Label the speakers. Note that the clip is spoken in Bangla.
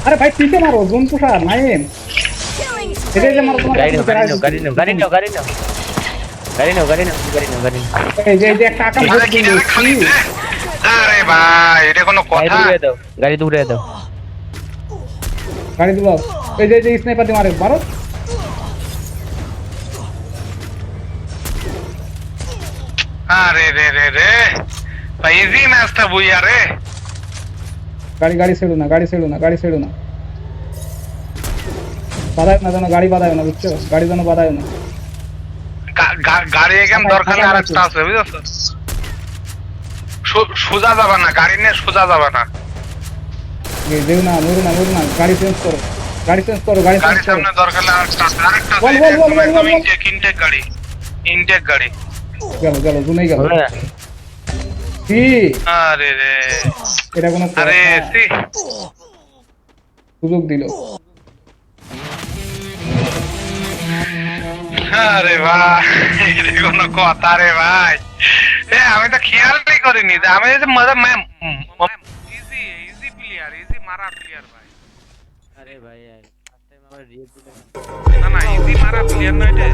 Speaker 1: আরে ভাই পিকে মারো জোন পুষার নাইম
Speaker 2: Killing
Speaker 1: এটা যে মারো তোমার
Speaker 3: গাড়ি নাও
Speaker 1: কাছে
Speaker 3: গাড়ি নাও গাড়ি নাও গাড়ি নাও গাড়ি নাও গাড়ি নাও গাড়ি নাও গাড়ি নাও
Speaker 1: এই যে একটা আকাম
Speaker 4: আরে কি রে খালি রে? আরে ভাই এটা কোনো
Speaker 3: গাড়ি
Speaker 4: কথা?
Speaker 3: দূরে দাও গাড়ি দূরে দাও
Speaker 1: গাড়ি দিলাও এই যে স্নাইপার দিয়ে মারে মারো
Speaker 4: আরে রে রে রে ভাই ইজি ম্যাচটা বুইয়া রে।
Speaker 1: গাড়ি ছেড়ো না গাড়ি ছেড়ো না বাধায় না যেন গাড়ি বাধায় না বুঝছো গাড়ি যেন বাধায় না
Speaker 4: গাড়ি এখানে দরকার নেই, আরেকটা আছে বুঝছো? সোজা যাবে না, গাড়ি নিয়ে সোজা যাবে না।
Speaker 1: যেও না মরো না গাড়ি চেঞ্জ করো গাড়ি চেঞ্জ করো
Speaker 4: গাড়ির সামনে দরকার নেই, আরেকটা আছে, আরেকটা আছে।
Speaker 1: বল, বল, বল, বল, বল।
Speaker 4: ইনটেক গাড়ি, ইনটেক গাড়ি।
Speaker 1: গেল জুনেই গেল
Speaker 3: হবে না
Speaker 1: কি
Speaker 4: আরে রে
Speaker 1: এটা কোনো
Speaker 4: আরে সি
Speaker 1: সুযোগ দিল
Speaker 4: আরে ভাই এটা কোনো কথা রে ভাই। আমি তো খেয়ালই করিনি যে আমি যে মজা ইজি ইজি প্লেয়ার, ইজি মারা প্লেয়ার ভাই।
Speaker 3: আরে ভাই ফার্স্ট টাইম আমার রিয়েক্ট
Speaker 4: না না ইজি মারা প্লেয়ার না এটা।